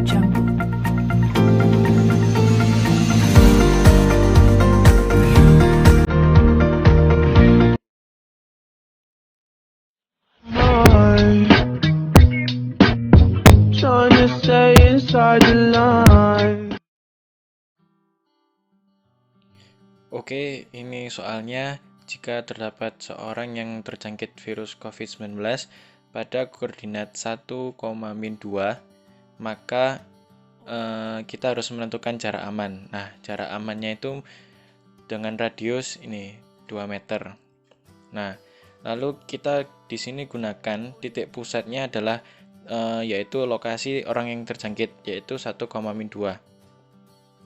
Trying to stay inside the line. Oke, ini soalnya jika terdapat seorang yang terjangkit virus COVID-19 pada koordinat 1,-2, maka kita harus menentukan jarak aman. Nah, jarak amannya itu dengan radius ini 2 meter. Nah, lalu kita di sini gunakan titik pusatnya adalah yaitu lokasi orang yang terjangkit, yaitu 1,-2.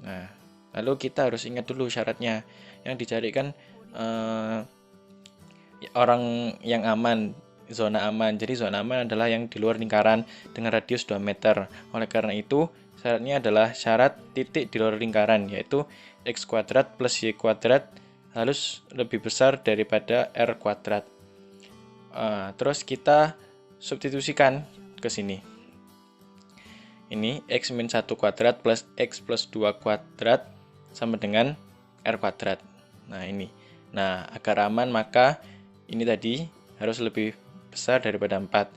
Nah, lalu kita harus ingat dulu syaratnya. Yang dicarikan orang yang aman, zona aman. Jadi zona aman adalah yang di luar lingkaran dengan radius 2 meter. Oleh karena itu, syaratnya adalah syarat titik di luar lingkaran, yaitu X kuadrat plus Y kuadrat harus lebih besar daripada R kuadrat. Terus kita substitusikan ke sini. Ini X min 1 kuadrat plus X plus 2 kuadrat sama dengan R kuadrat. Nah ini. Nah agar aman maka ini tadi harus lebih besar daripada 4.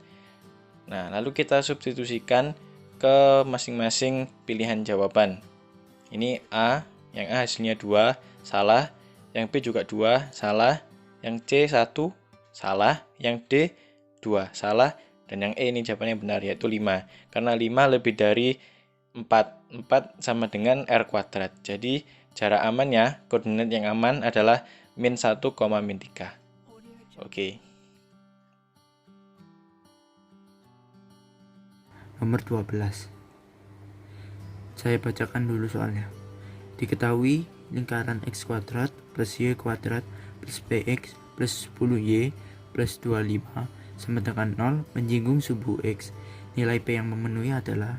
Nah lalu kita substitusikan ke masing-masing pilihan jawaban. Ini A, yang A hasilnya 2, salah. Yang B juga 2, salah. Yang C 1, salah. Yang D 2, salah. Dan yang E ini jawabannya benar, yaitu 5. Karena 5 lebih dari 4. 4 sama dengan R kuadrat. Jadi jarak amannya, koordinat yang aman adalah min 1, min 3. Oke. Nomor 12. Saya bacakan dulu soalnya. Diketahui lingkaran X kuadrat plus Y kuadrat plus PX plus 10Y plus 25 sama dengan 0 menyinggung sumbu X. Nilai P yang memenuhi adalah.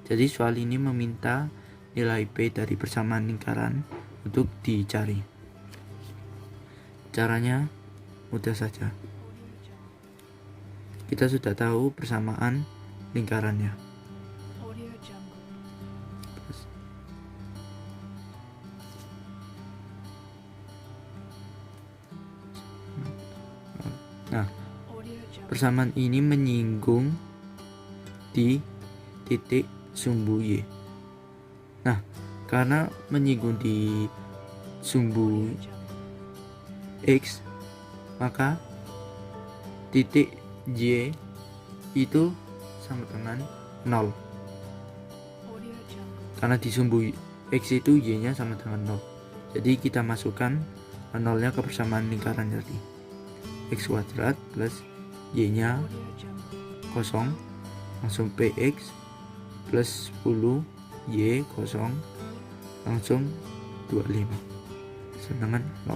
Jadi soal ini meminta nilai P dari persamaan lingkaran untuk dicari. Caranya mudah saja. Kita sudah tahu persamaan lingkarannya. Nah, persamaan ini menyinggung di titik sumbu Y. Nah, karena menyinggung di sumbu X, maka titik Y itu sama dengan 0. Karena di sumbu X itu Y-nya sama dengan 0. Jadi kita masukkan 0-nya ke persamaan lingkaran tadi. X kuadrat plus Y-nya 0, langsung PX plus 10 Y 0 langsung 25 sedangkan 0.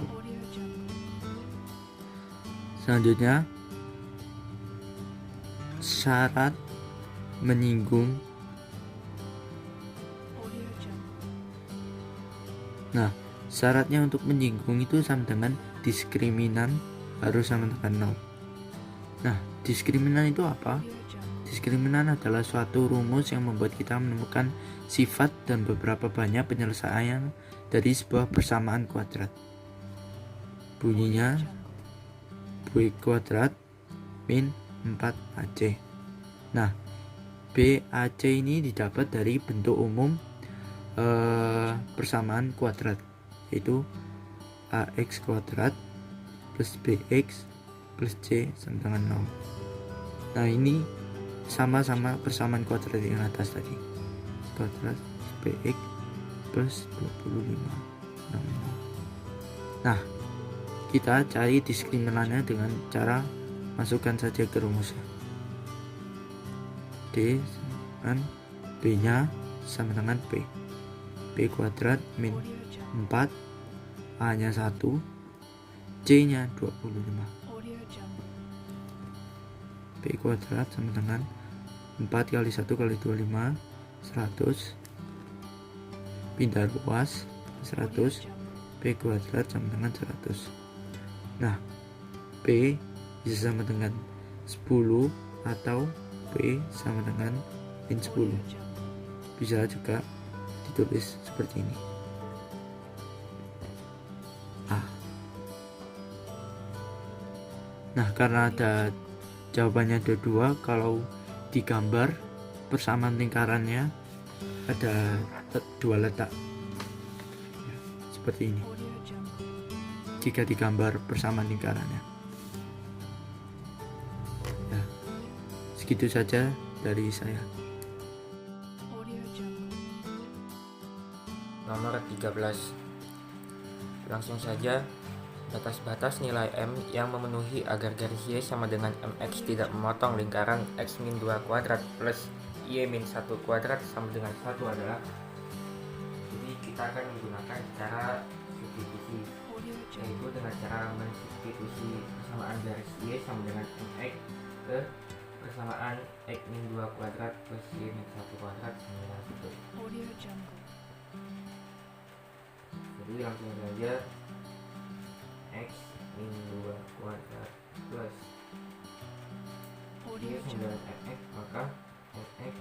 Selanjutnya syarat menyinggung. Nah, syaratnya untuk menyinggung itu sama dengan diskriminan harus sama dengan 0. Nah, diskriminan itu apa? Diskriminan adalah suatu rumus yang membuat kita menemukan sifat dan beberapa banyak penyelesaian dari sebuah persamaan kuadrat. Bunyinya B kuadrat min 4AC. Nah, BAC ini didapat dari bentuk umum persamaan kuadrat, yaitu AX kuadrat plus BX plus C sama dengan 0. Nah ini sama-sama persamaan kuadrat yang atas tadi. Kuadrat BX plus 25. Nah kita cari diskriminannya dengan cara masukkan saja ke rumusnya. D dengan B nya sama dengan P. P kuadrat min 4, A nya 1, C nya 25. P kuadrat sama dengan 4 kali 1 kali 25 100, pindah ruas 100, P kuadrat sama dengan 100. Nah P bisa sama dengan 10 atau P sama dengan min 10. bisa juga ditulis seperti ini. Nah, karena ada jawabannya ada 2, kalau digambar persamaan lingkarannya ada 2 letak ya, seperti ini jika digambar persamaan lingkarannya. Ya, segitu saja dari saya. Nomor 13. Langsung saja, batas-batas nilai M yang memenuhi agar garis Y sama dengan MX tidak memotong lingkaran X min 2 kuadrat plus Y min 1 kuadrat sama dengan 1 adalah, jadi kita akan menggunakan cara substitusi, yaitu dengan cara mensubstitusi persamaan garis Y sama dengan MX ke persamaan X min 2 kuadrat plus Y min 1 kuadrat sama dengan 1. Jadi langsung saja, X min 2 kuadrat plus Y sama dengan MX, maka MX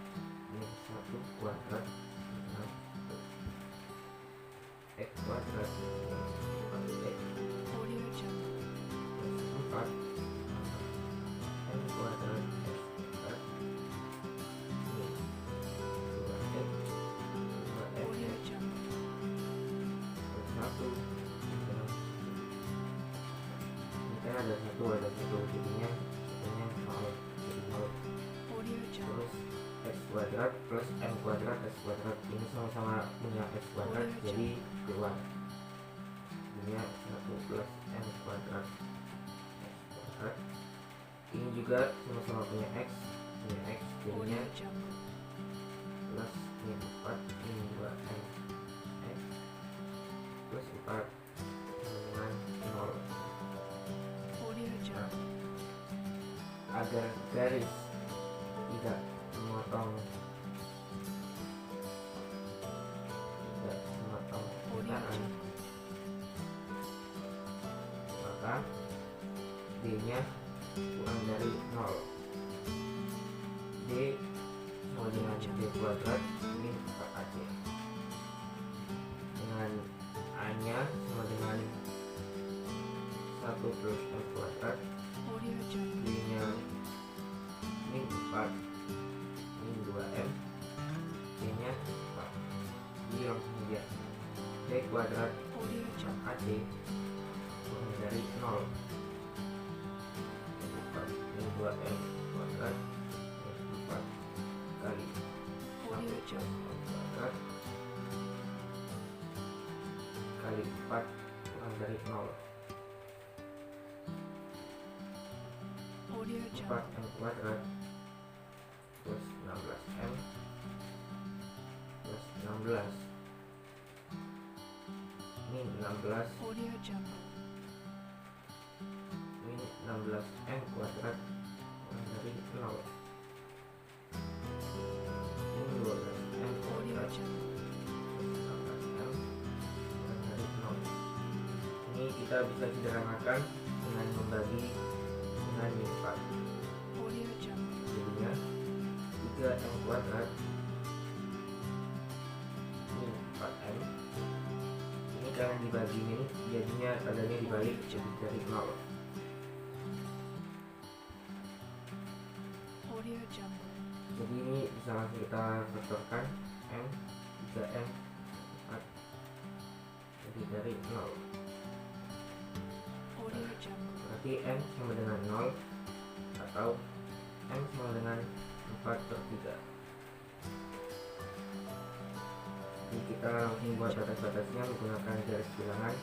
min 1 kuadrat dengan X kuadrat plus X plus 4 M kuadrat X kuadrat min 2X 2X plus 1. Ini kan ada 1, jadinya satunya 0, jadi 0. Terus X kuadrat plus M kuadrat X kuadrat, ini sama-sama punya X kuadrat, jadi keluar jadinya 1 plus M kuadrat X kuadrat. Ini juga sama-sama punya X jadinya plus min 4 min 2M X plus 4 dengan 0. Nah, agar garis tidak memotong lingkaran, maka D nya kurang dari 0. D sama dengan D kuadrat min 4AC, dengan A nya sama dengan 1 plus M kuadrat, D nya min 4 min 2M, D nya 4. Jadi langsung saja, D kuadrat 4AC kurang dari 0, 4 min 2M kuadrat plus 4 kali 1 plus M kuadrat kali 4 kurang dari 0, 4M kuadrat plus 16M plus 16 min 16 min 16M kuadrat kurang dari 0, min 12M kuadrat plus 16M kurang dari 0. Ini kita bisa sederhanakan dengan membagi dengan min 4, jadinya 3M kuadrat min 4M. Ini karena dibagi min, jadinya tandanya dibalik, jadi dari 0. Jadi ini bisa langsung kita vektorkan M 3M 4, jadi dari 0. Berarti M sama dengan 0 atau M sama dengan 4/3. Jadi kita langsung buat batas-batasnya menggunakan garis bilangan.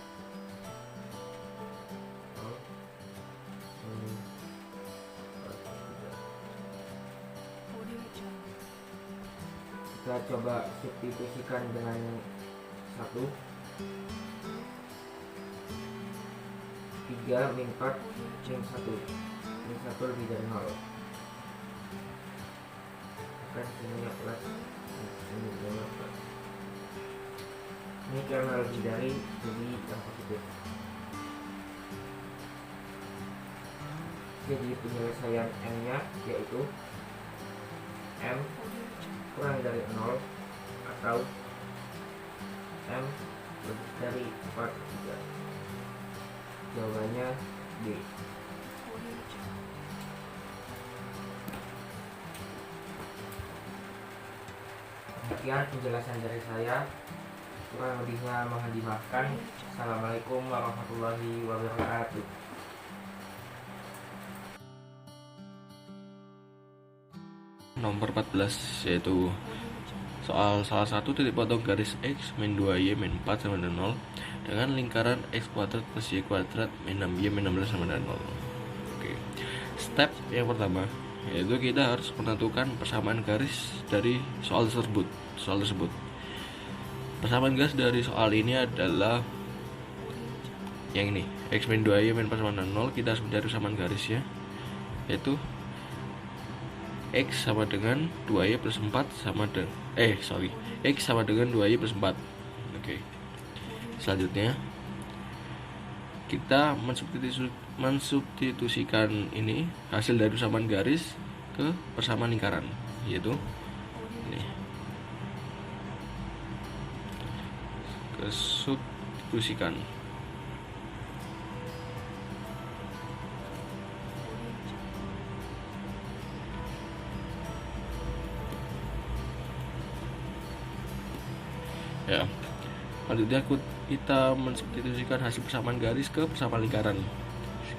Kita coba substitusikan dengan 1. 3 min 4 min 1, min 1 lebih dari 0, akan sininya plus, sini plus. Ini karena lebih dari, jadi yang positif. Jadi penyelesaian M nya yaitu M kurang dari 0 atau M lebih dari 4/3? Jawabannya D. Demikian penjelasan dari saya, kurang lebihnya mohon dimaafkan. Assalamualaikum warahmatullahi wabarakatuh. Nomor 14 yaitu soal salah satu titik potong garis X min 2Y min 4 sama dengan 0 dengan lingkaran X kuadrat plus Y kuadrat min 6Y min 16 sama dengan 0. Oke. Step yang pertama yaitu kita harus menentukan persamaan garis dari soal tersebut. Persamaan garis dari soal ini adalah yang ini, X min 2Y min 4 sama dengan 0. Kita harus mencari persamaan garisnya, yaitu X sama dengan 2Y plus 4 sama dengan X sama dengan 2Y plus 4. Oke. Selanjutnya kita mensubstitusikan ini hasil dari persamaan garis ke persamaan lingkaran, yaitu ini. Kesubstitusikan. Ya, selanjutnya kita mensubstitusikan hasil persamaan garis ke persamaan lingkaran.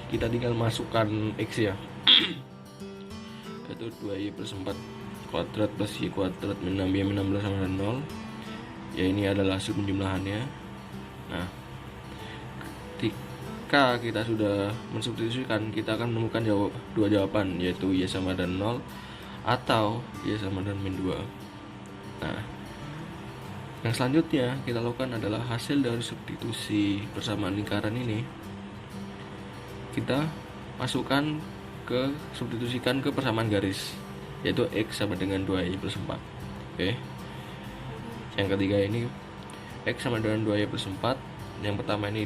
Kita tinggal masukkan X ya, yaitu 2Y plus 4 kuadrat plus Y kuadrat min 6Y min 16 sama dengan 0. Ya, ini adalah hasil penjumlahannya. Nah, ketika kita sudah mensubstitusikan, kita akan menemukan dua jawaban, yaitu Y sama dengan 0 atau Y sama dengan min 2. Nah, yang selanjutnya kita lakukan adalah hasil dari substitusi persamaan lingkaran ini kita substitusikan ke persamaan garis, yaitu X sama dengan 2Y plus 4. Oke. Yang ketiga ini X sama dengan 2Y plus 4. Yang pertama ini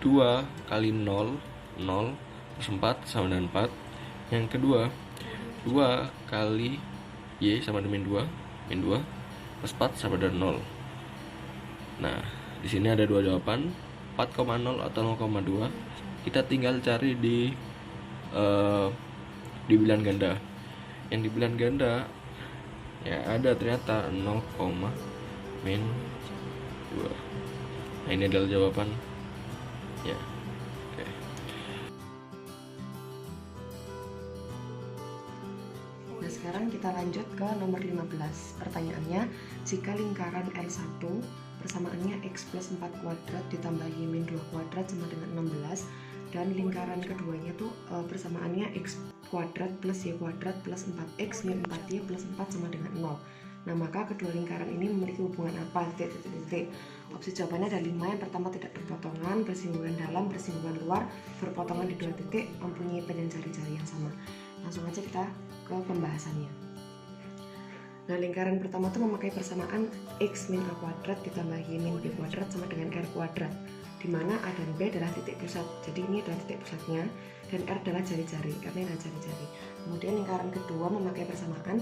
2 kali 0 plus 4 sama dengan 4. Yang kedua 2 kali Y sama dengan min 2 plus 4 sama dengan 0. Nah, di sini ada dua jawaban, 4,0 atau 0,2. Kita tinggal cari di bilangan ganda. Yang di bilangan ganda ya ada ternyata 0, min 2. Nah, ini adalah jawaban ya. Oke. Nah, sekarang kita lanjut ke nomor 15. Pertanyaannya, jika lingkaran L1 persamaannya X plus 4 kuadrat ditambah Y min 2 kuadrat sama dengan 16, dan lingkaran keduanya tuh persamaannya X kuadrat plus Y kuadrat plus 4X min 4Y plus 4 sama dengan 0. Nah, maka kedua lingkaran ini memiliki hubungan apa? Titik. Opsi jawabannya ada 5. Yang pertama, tidak berpotongan, bersinggungan dalam, bersinggungan luar, berpotongan di 2 titik, mempunyai panjang jari-jari yang sama. Langsung aja kita ke pembahasannya. Nah, lingkaran pertama itu memakai persamaan X min A kuadrat ditambah Y min B kuadrat sama dengan R kuadrat, di mana A dan B adalah titik pusat. Jadi ini adalah titik pusatnya, dan R adalah jari-jari, karena adalah jari-jari. Kemudian lingkaran kedua memakai persamaan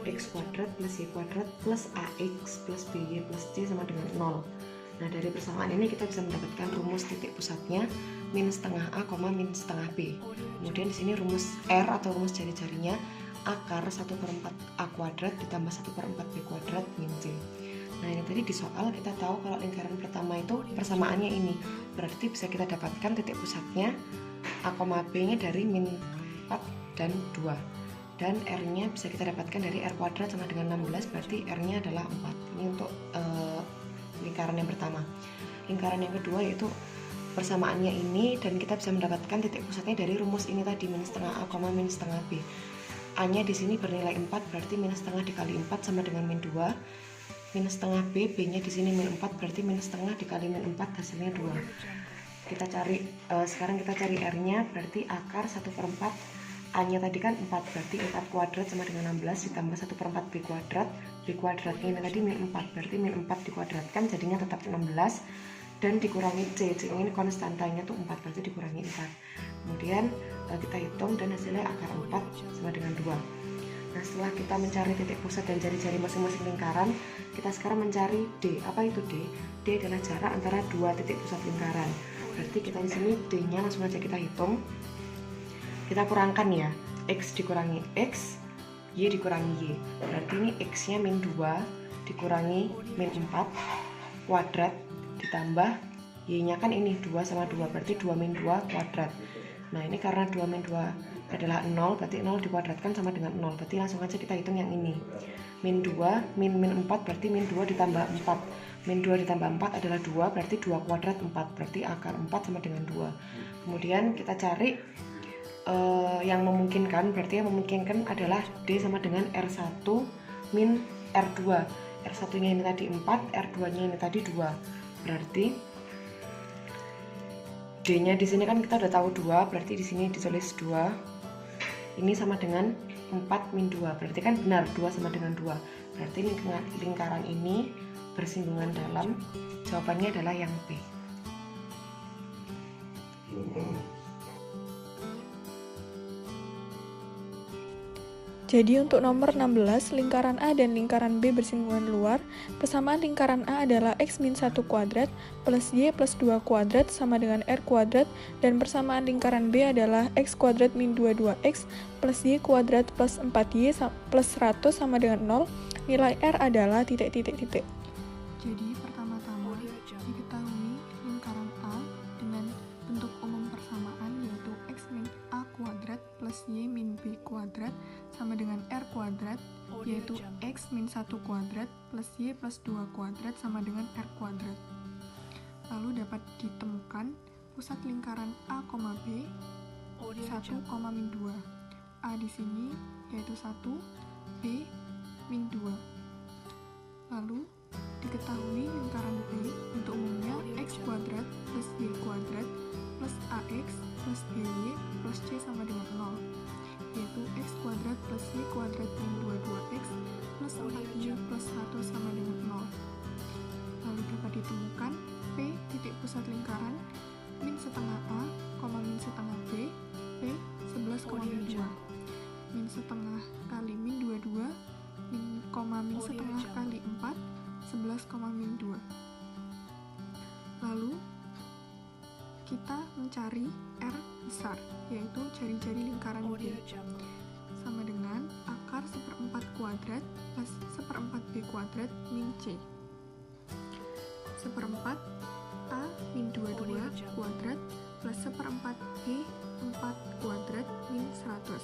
X kuadrat plus Y kuadrat plus AX plus BY plus C sama dengan 0. Nah, dari persamaan ini kita bisa mendapatkan rumus titik pusatnya min setengah A, min setengah B. Kemudian di sini rumus R atau rumus jari-jarinya akar 1/4 A kuadrat ditambah 1/4 B kuadrat min C. Nah, ini tadi di soal kita tahu kalau lingkaran pertama itu persamaannya ini, berarti bisa kita dapatkan titik pusatnya A, B nya dari min 4 dan 2, dan R nya bisa kita dapatkan dari R kuadrat sama dengan 16, berarti R nya adalah 4. Ini untuk lingkaran yang pertama. Lingkaran yang kedua yaitu persamaannya ini, dan kita bisa mendapatkan titik pusatnya dari rumus ini tadi, min setengah A, min setengah B. A nya di sini bernilai 4, berarti minus setengah dikali 4 sama dengan min 2. Minus setengah B, B nya di sini min 4, berarti minus setengah dikali min 4 hasilnya 2. Kita cari, sekarang kita cari R nya, berarti akar 1/4. A nya tadi kan 4, berarti 4 kuadrat sama dengan 16 ditambah 1/4 B kuadrat. B kuadratnya ini tadi min 4, berarti min 4 dikuadratkan jadinya tetap 16, dan dikurangi C ini konstantanya tuh 4, berarti dikurangi 4. Kemudian kita hitung dan hasilnya akar 4 sama dengan 2. Nah, setelah kita mencari titik pusat dan jari-jari masing-masing lingkaran, kita sekarang mencari D. Apa itu D? D adalah jarak antara dua titik pusat lingkaran. Berarti kita di sini D-nya langsung aja kita hitung. Kita kurangkan ya, X dikurangi X, Y dikurangi Y. Berarti ini X-nya min 2 dikurangi min 4 kuadrat ditambah Y-nya kan ini 2 sama 2, berarti 2 min 2 kuadrat. Nah, ini karena 2 min 2 adalah 0, berarti 0 dikuadratkan sama dengan 0. Berarti langsung aja kita hitung yang ini. Min 2, min 4 berarti min 2 ditambah 4. Min 2 ditambah 4 adalah 2, berarti 2 kuadrat 4. Berarti akar 4 sama dengan 2. Kemudian kita cari yang memungkinkan, berarti yang memungkinkan adalah D sama dengan R1 min R2. R1-nya ini tadi 4, R2-nya ini tadi 2. Berarti D-nya di sini kan kita udah tahu 2, berarti di sini ditulis 2. Ini sama dengan 4 min 2. Berarti kan benar 2 sama dengan 2. Berarti lingkaran ini bersinggungan dalam. Jawabannya adalah yang B. Jadi untuk nomor 16, lingkaran A dan lingkaran B bersinggungan luar. Persamaan lingkaran A adalah X min 1 kuadrat plus Y plus 2 kuadrat sama dengan R kuadrat, dan persamaan lingkaran B adalah X kuadrat min 22X plus Y kuadrat plus 4Y plus 100 sama dengan 0. Nilai R adalah titik-titik-titik. Jadi pertama-tama diketahui lingkaran A dengan bentuk umum persamaan yaitu X min A kuadrat plus Y min B kuadrat sama dengan R kuadrat, yaitu X min 1 kuadrat plus Y plus 2 kuadrat sama dengan R kuadrat. Lalu dapat ditemukan pusat lingkaran A, B 1, min 2. A di sini yaitu 1, B min 2. Lalu diketahui lingkaran B untuk umumnya X kuadrat plus Y kuadrat plus AX plus BY plus C sama dengan 0, yaitu X kuadrat plus Y kuadrat min 22X plus 4Y plus 1 sama dengan 0. Lalu dapat ditemukan P titik pusat lingkaran min setengah A, min setengah B, P 11, min 2. Min setengah kali min 22, min setengah kali 4, 11, min 2. Lalu kita mencari R besar, yaitu jari-jari lingkaran B, sama dengan akar 1/4 kuadrat plus 1/4 B kuadrat min C. 1/4 A min 22 kuadrat plus 1/4 B 4 kuadrat min 100.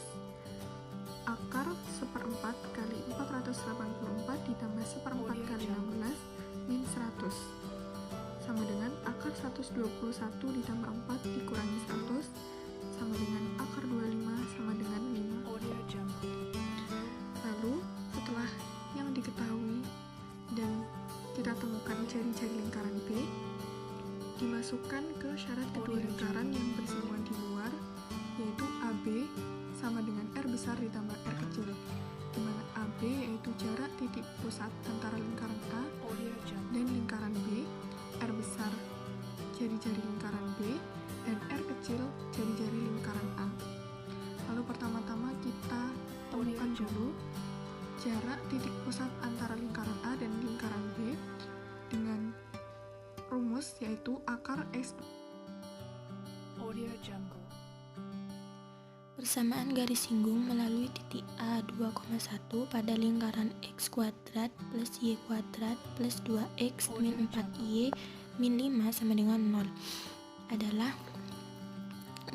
Akar 1/4 kali 484 ditambah 1/4 kali 16 min 100. Sama dengan akar 121 ditambah 4 dikurangi 100 sama dengan akar 25 sama dengan 5. Lalu setelah yang diketahui dan kita temukan jari-jari lingkaran B, dimasukkan ke syarat kedua lingkaran yang bersinggungan di luar, yaitu AB sama dengan R besar ditambah R kecil, di mana AB yaitu jarak titik pusat antara lingkaran A dan lingkaran B, R besar jari-jari lingkaran B, dan R kecil jari-jari lingkaran A. Lalu pertama-tama kita temukan dulu jarak titik pusat antara lingkaran A dan lingkaran B dengan rumus yaitu akar X. Persamaan garis singgung melalui titik A 2,1 pada lingkaran X kuadrat plus Y kuadrat plus 2X min 4Y min 5 sama dengan 0 adalah,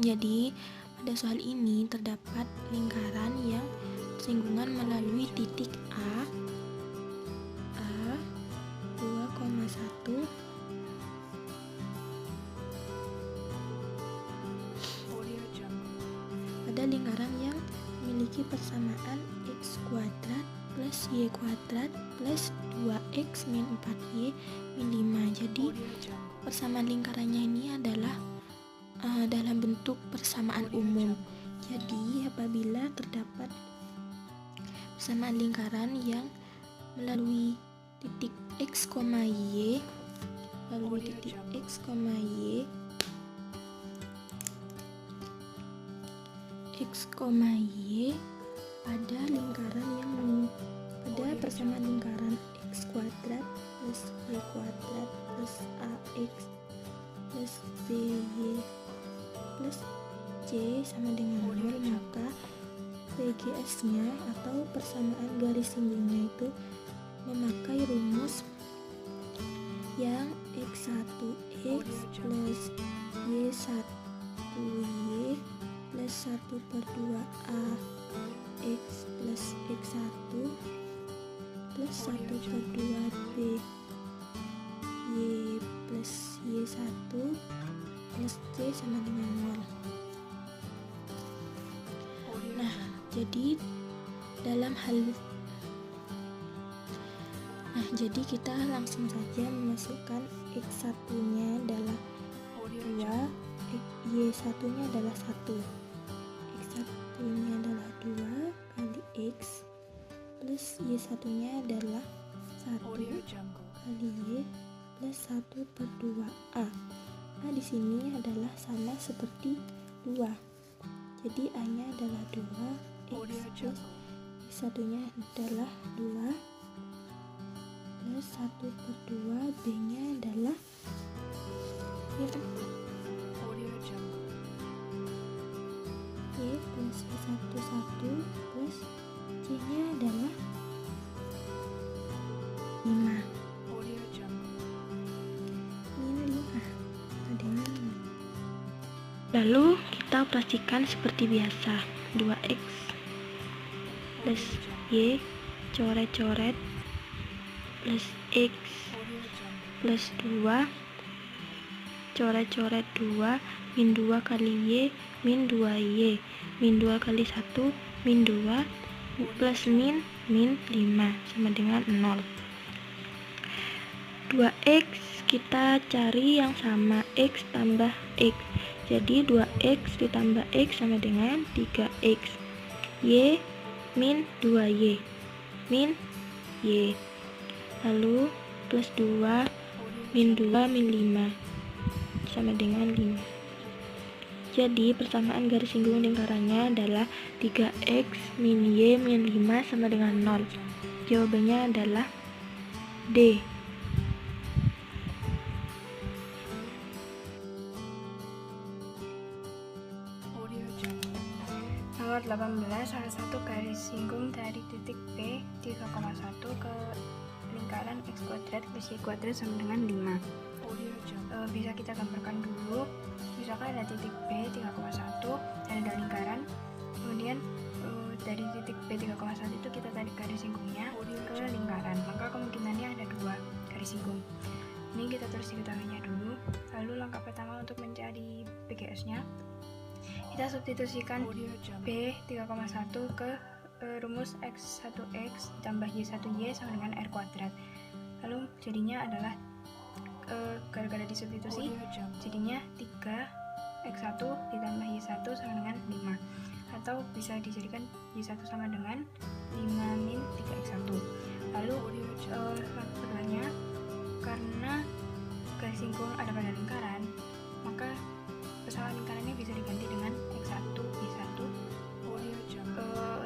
jadi pada soal ini terdapat lingkaran yang bersinggungan melalui titik A 2,1 pada lingkaran yang memiliki persamaan X kuadrat plus Y kuadrat plus 2X min 4Y min 5. Jadi persamaan lingkarannya ini adalah dalam bentuk persamaan umum. Jadi apabila terdapat persamaan lingkaran yang melalui titik X, Y melalui titik X, Y X, Y pada persamaan lingkaran x kuadrat plus y kuadrat plus ax plus by plus c sama dengan 0, maka PGS-nya atau persamaan garis singgungnya itu memakai rumus yang x1x plus y1y plus 1/2a x plus x1 plus 1/2b y plus y1 plus c sama dengan 0. Nah, jadi kita langsung saja memasukkan x1 nya adalah 2, y1 nya adalah 1. x1 nya adalah 2 kali x plus y1 nya adalah 1 kali y plus 1/2a. Nah, di sini adalah sama seperti 2. Jadi A nya adalah 2, x plus y1 nya adalah 2 plus 1/2, b nya adalah y plus y1 plus c nya adalah 5. Ini 5 dengan 5. Lalu kita operasikan seperti biasa. 2x plus y coret-coret plus x plus 2 coret-coret 2 min 2 kali y min 2y min 2 kali 1 min 2 plus min 5 sama dengan 0. 2x kita cari yang sama, x tambah x. Jadi 2x ditambah x sama dengan 3x. Y min 2y min y. Lalu plus 2 min 2 min 5 sama dengan 5. Jadi persamaan garis singgung lingkarannya adalah 3x min y min 5 sama dengan 0. Jawabannya adalah D. Nomor 18, salah satu garis singgung dari titik B 3,1 ke lingkaran x kuadrat plus y kuadrat sama dengan 5. Bisa kita gambarkan dulu. Misalkan ada titik B 3,1 dan ada lingkaran. Kemudian dari titik B 3,1 itu kita tarik garis singgungnya ke lingkaran. Maka kemungkinannya ada 2 garis singgung. Ini kita tulis diketahuinya dulu. Lalu langkah pertama untuk mencari PGS-nya, kita substitusikan B 3,1 ke rumus x1x ditambah y1y sama dengan r kuadrat. Lalu jadinya adalah gara-gara disubstitusi jadinya 3x1 ditambah y1 sama dengan 5, atau bisa dijadikan y1 sama dengan 5 min 3x1. Lalu pertanyaannya, karena garis singgung ada pada lingkaran, maka persamaan lingkarannya bisa diganti dengan x1 y1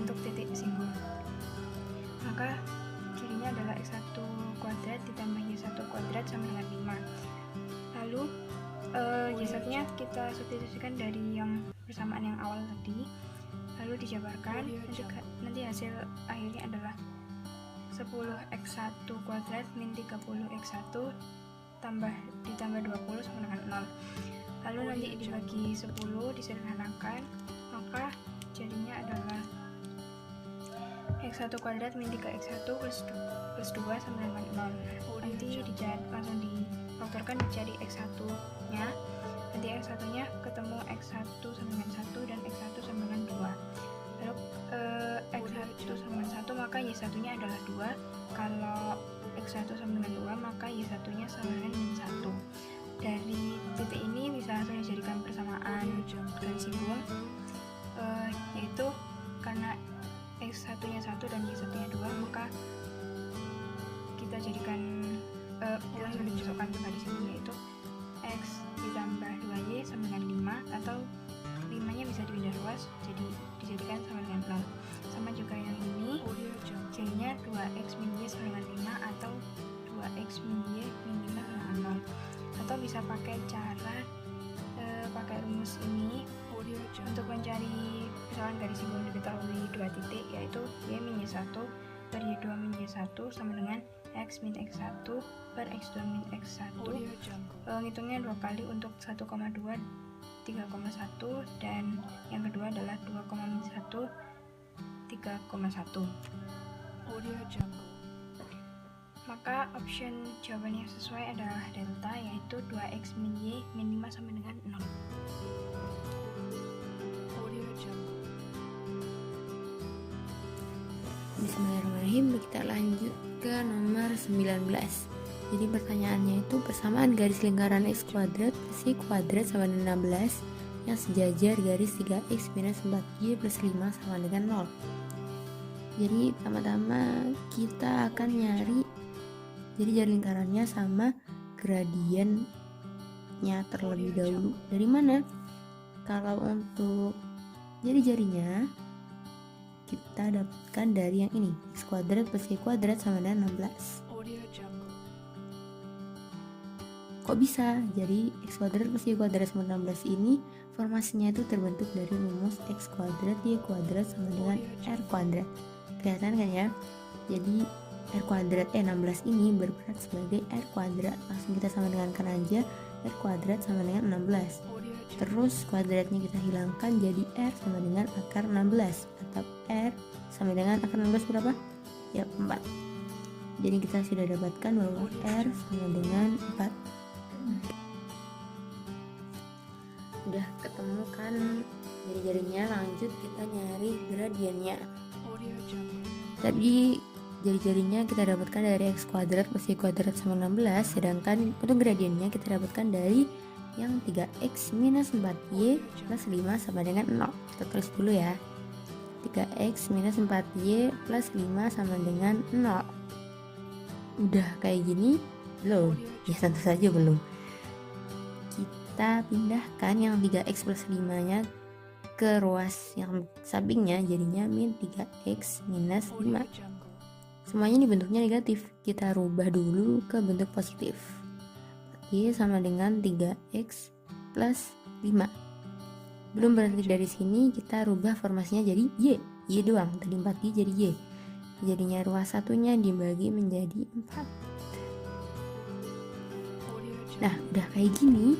untuk titik singgung. Maka jadinya adalah x1 kuadrat ditambah y1 kuadrat sama dengan 5. Lalu y1 nya kita substitusikan dari yang persamaan yang awal tadi, lalu dijabarkan. Nanti hasil akhirnya adalah 10x1 kuadrat min 30x1 ditambah 20 sama dengan 0. Lalu nanti dibagi 10 disederhanakan, maka jadinya adalah x1 kuadrat min 3x1 plus 2 sama dengan 0. Nanti langsung difaktorkan dicari x1 nya. Nanti x1 nya ketemu x1 sama dengan 1 dan x1 sama dengan 2. Lalu x1 sama dengan 1 maka y1 nya adalah 2. Kalau x1 sama dengan 2 maka y1 nya sama dengan min 1. Dari titik ini bisa langsung dijadikan persamaan garis singgung, yaitu karena x1 nya 1 dan y1 nya 2, maka kita jadikan langsung dimasukkan ke garis singgung, yaitu x ditambah 2y sama dengan 5, atau 5 nya bisa dipindah ruas, jadi dijadikan sama dengan 0. Sama juga yang ini, jadinya 2x min y sama dengan 5 atau 2x min y min 5 sama dengan 0. Atau bisa pakai cara pakai rumus ini untuk mencari misalkan garis singgung diketahui 2 titik, yaitu y min y 1 per y2 min y1 sama dengan x min x1 per x2 min x1. Ngitungnya 2 kali untuk 1,2 3,1 dan yang kedua adalah 2,1 3,1. Maka option jawaban yang sesuai adalah delta, yaitu 2x min y min 5 sama dengan 0. Bismillahirrahmanirrahim. Kita lanjut ke nomor 19. Jadi pertanyaannya itu persamaan garis lingkaran x kuadrat plus y kuadrat sama dengan 16 yang sejajar garis 3x minus 4y plus 5 sama dengan 0. Jadi pertama-tama kita akan nyari jadi jari lingkarannya sama gradiennya terlebih dahulu. Dari mana? Kalau untuk jari-jarinya kita dapatkan dari yang ini, x kuadrat plus y kuadrat sama dengan 16. Kok bisa? Jadi x kuadrat plus y kuadrat sama 16 ini formasinya itu terbentuk dari rumus x kuadrat y kuadrat sama dengan r kuadrat. Kelihatan kan ya? Jadi r kuadrat 16 ini berperan sebagai r kuadrat. Langsung kita sama dengan kan aja, r kuadrat sama dengan 16. Terus kuadratnya kita hilangkan, jadi r sama dengan akar 16 atau r sama dengan akar 16 berapa? Ya 4. Jadi kita sudah dapatkan bahwa r sama dengan 4. Udah ketemu kan jari-jarinya, lanjut kita nyari gradiennya. Tadi jari-jarinya kita dapatkan dari x kuadrat plus y kuadrat sama 16, sedangkan untuk gradiennya kita dapatkan dari yang 3x minus 4y plus 5 sama dengan 0. Kita tulis dulu ya, 3x minus 4y plus 5 sama dengan 0. Udah kayak gini belum? Ya tentu saja belum. Kita pindahkan yang 3x plus 5 nya ke ruas yang sampingnya, jadinya min 3x minus 5. Semuanya ini bentuknya negatif, kita rubah dulu ke bentuk positif. Y sama dengan 3x plus 5. Belum berhenti dari sini, kita rubah formasinya jadi y doang. Tadi 4y jadi y. Jadinya ruas satunya dibagi menjadi 4. Nah, udah kayak gini.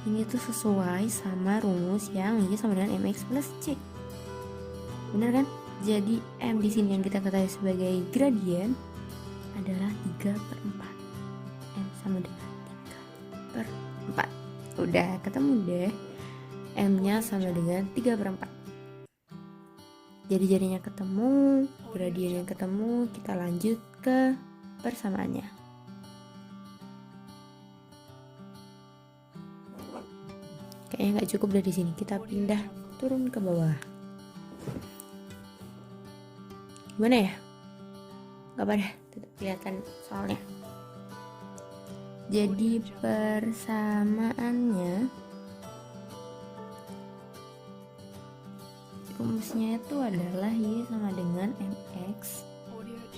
Ini tuh sesuai sama rumus yang y sama dengan mx plus c. Bener kan? Jadi m di sini yang kita ketahui sebagai gradien adalah 3/4. M sama dengan 3/4. Udah ketemu deh. M-nya sama dengan 3/4. Jari-jarinya ketemu, gradiennya ketemu, kita lanjut ke persamaannya. Kayaknya nggak cukup dari sini, kita pindah turun ke bawah. Gimana ya? Gak apa deh, tetap kelihatan soalnya. Jadi persamaannya rumusnya itu adalah y sama dengan mx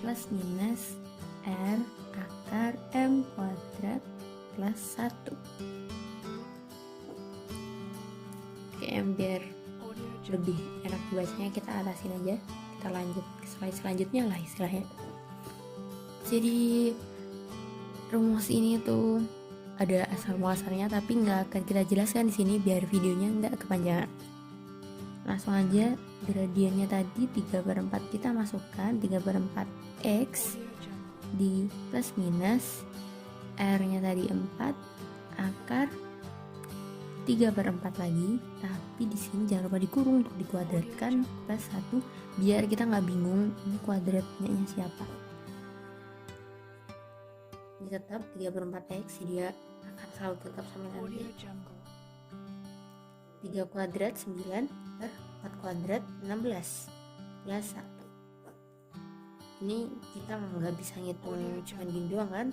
plus minus r akar m kuadrat plus 1. Biar lebih enak bacanya, kita atasin aja, kita lanjut ke slide selanjutnya lah istilahnya. Jadi rumus ini tuh ada asal muasalnya, tapi nggak akan kita jelaskan di sini biar videonya nggak kepanjangan. Langsung aja, gradiennya tadi 3/4 kita masukkan 3/4 x di plus minus r nya tadi 4 akar 3/4 lagi, tapi di sini jangan lupa dikurung untuk dikuadratkan plus 1 biar kita nggak bingung ini kuadratnya siapa. Ini tetap 3/4x, dia akan selalu tetap sama nanti 3 kuadrat 9 per 4 kuadrat 16 plus 1. Ini kita nggak bisa ngitung cuma gini doang kan,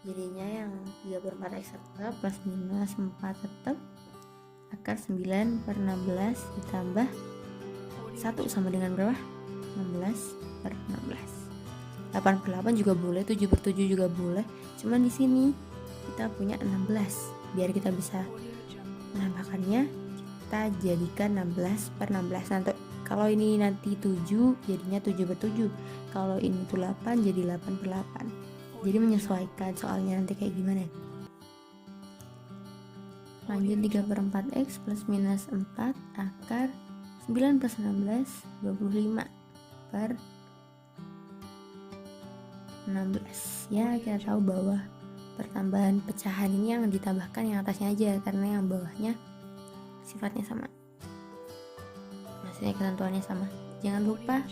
jadinya yang 3/4x tetap plus minus 4 tetap akar 9 per 16 ditambah 1 sama dengan berapa? 16 per 16. 8 per 8 juga boleh, 7 per 7 juga boleh. Cuman di sini kita punya 16. Biar kita bisa menambahkannya, kita jadikan 16 per 16. Nanti kalau ini nanti 7 jadinya 7 per 7. Kalau ini tuh 8 jadi 8 per 8. Jadi menyesuaikan soalnya nanti kayak gimana. Lanjut 3 per 4x plus minus 4 akar 9 plus 16 25 per 16. Ya, kita tahu bahwa pertambahan pecahan ini yang ditambahkan yang atasnya aja, karena yang bawahnya sifatnya sama, maksudnya ketentuannya sama. Jangan lupa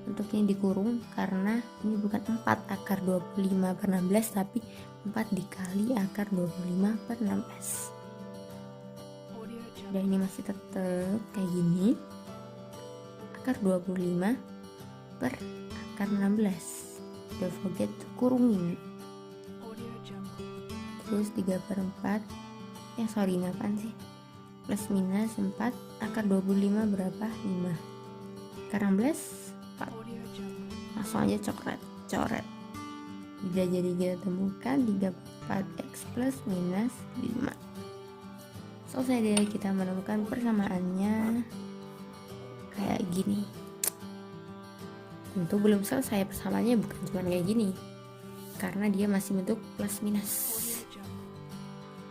untuk ini dikurung, karena ini bukan 4 akar 25 per 16 tapi 4 dikali akar 25 per 16. Dan ini masih tetap kayak gini, akar 25 per akar 16. Don't forget to kurungin. Terus 3 per 4 sorry ini apaan sih, plus minus 4 akar 25 berapa? 5 akar 16 4. Langsung aja coret. Bisa jadi kita temukan 3 per 4x plus minus 5. Selesai deh, kita menemukan persamaannya kayak gini. Tentu belum selesai persamaannya, bukan cuma kayak gini, karena dia masih bentuk plus minus.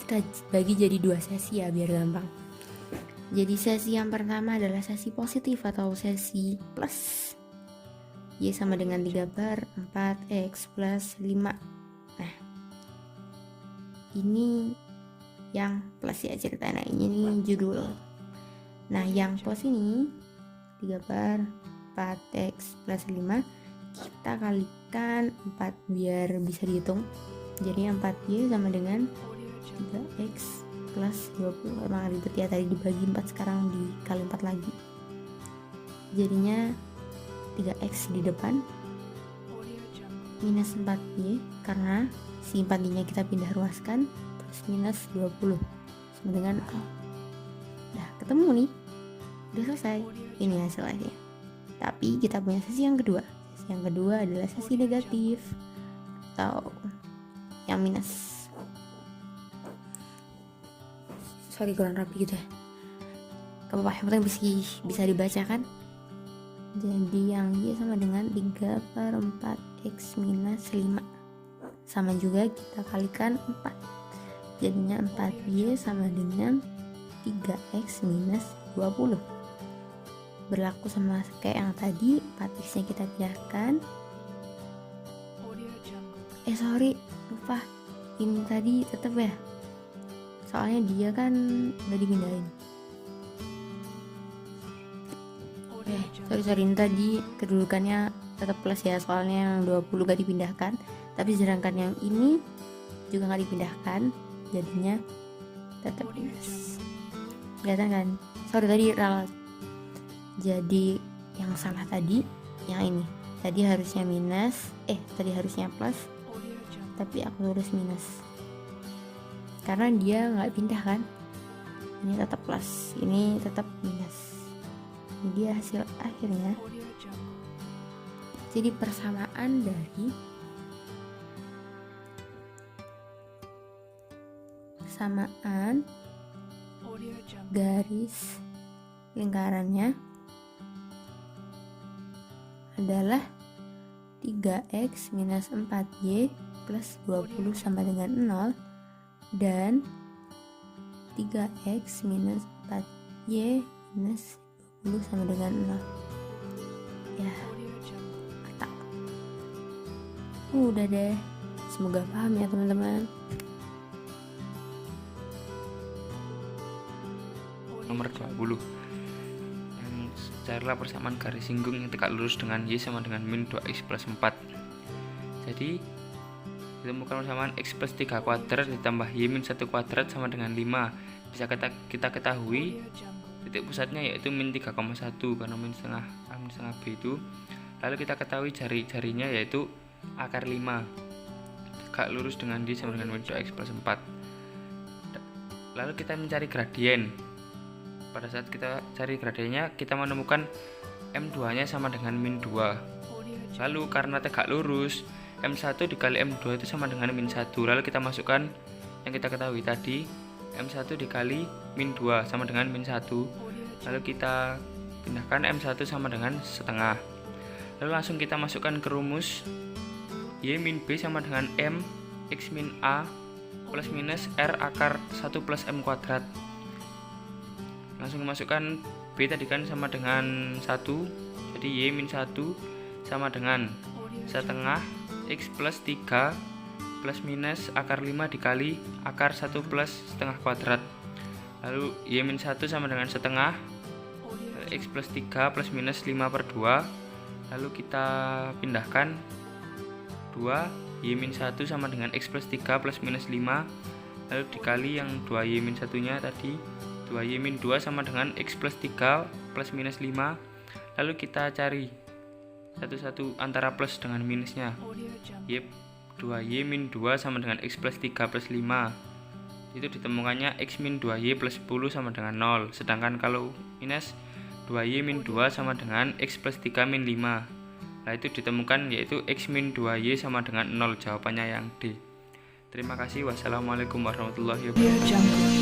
Kita bagi jadi 2 sesi ya biar gampang. Jadi sesi yang pertama adalah sesi positif atau sesi plus. Y sama dengan 3 per 4x plus 5. Nah, ini yang plus ya ceritanya, ini judul. Nah, yang plus ini 3 per 4x plus 5 kita kalikan 4 biar bisa dihitung. Jadi 4y sama dengan 3x plus 20. Emang ribet ya, tadi dibagi 4 sekarang dikali 4 lagi. Jadinya 3x di depan minus 4y, karena si 4y nya kita pindah ruaskan, plus minus 20 sama dengan 0. Udah ketemu nih, udah selesai. Ini hasilnya. Tapi kita punya sesi yang kedua. Sesi yang kedua adalah sesi negatif atau yang minus. Sorry kurang rapi gitu ya. Gak apa-apa, yang penting bisa dibacakan. Jadi yang Y sama dengan 3 per 4x minus 5. Sama juga kita kalikan 4. Jadinya 4y sama dengan 3x minus 20. Berlaku sama kayak yang tadi, 4x nya kita pindahkan. Sorry, lupa, ini tadi tetap ya, soalnya dia kan gak dipindahin. Sorry, ini tadi kedudukannya tetap plus ya, soalnya yang 20 gak dipindahkan. Tapi sedangkan yang ini juga gak dipindahkan, jadinya tetap minus. Kelihatan kan? Sorry tadi ralat. Jadi yang salah tadi yang ini. Tadi harusnya minus, tadi harusnya plus, tapi aku tulis minus. Karena dia nggak pindah kan. Ini tetap plus, ini tetap minus. Ini dia hasil akhirnya. Jadi persamaan dari garis lingkarannya adalah 3x minus 4y plus 20 sama dengan 0 dan 3x minus 4y minus 20 sama dengan 0. Ya, mantap. Udah deh, semoga paham ya teman-teman. Nomor 20, carilah persamaan garis singgung yang tegak lurus dengan Y sama dengan min 2x plus 4. Jadi ditemukan persamaan x plus 3 kuadrat ditambah y min 1 kuadrat sama dengan 5. Bisa kita ketahui titik pusatnya yaitu min 3,1 karena min setengah B itu. Lalu kita ketahui jari-jarinya yaitu akar 5 tegak lurus dengan Y sama dengan min 2x plus 4. Lalu kita mencari gradien. pada saat kita cari gradiennya kita menemukan M2 nya sama dengan min 2. Lalu karena tegak lurus, M1 dikali M2 itu sama dengan min 1. Lalu kita masukkan yang kita ketahui tadi, M1 dikali min 2 sama dengan min 1. Lalu kita pindahkan M1 sama dengan setengah. Lalu langsung kita masukkan ke rumus Y min B sama dengan M X min A plus minus R akar 1 plus M kuadrat. Langsung dimasukkan B tadi kan sama dengan 1, jadi Y min 1 sama dengan setengah X plus 3 plus minus akar 5 dikali akar 1 plus setengah kuadrat. Lalu Y min 1 sama dengan setengah X plus 3 plus minus 5 per 2. Lalu kita pindahkan 2 Y min 1 sama dengan X plus 3 plus minus 5. Lalu dikali yang 2Y min 1 nya tadi, 2Y min 2 sama dengan X plus 3 plus minus 5. Lalu kita cari satu-satu antara plus dengan minusnya. 2Y min 2 sama dengan X plus 3 plus 5. Itu ditemukannya X min 2Y plus 10 sama dengan 0. Sedangkan kalau minus 2Y min 2 sama dengan X plus 3 min 5. Nah itu ditemukan yaitu X min 2Y sama dengan 0. Jawabannya yang D. Terima kasih. Wassalamualaikum warahmatullahi wabarakatuh.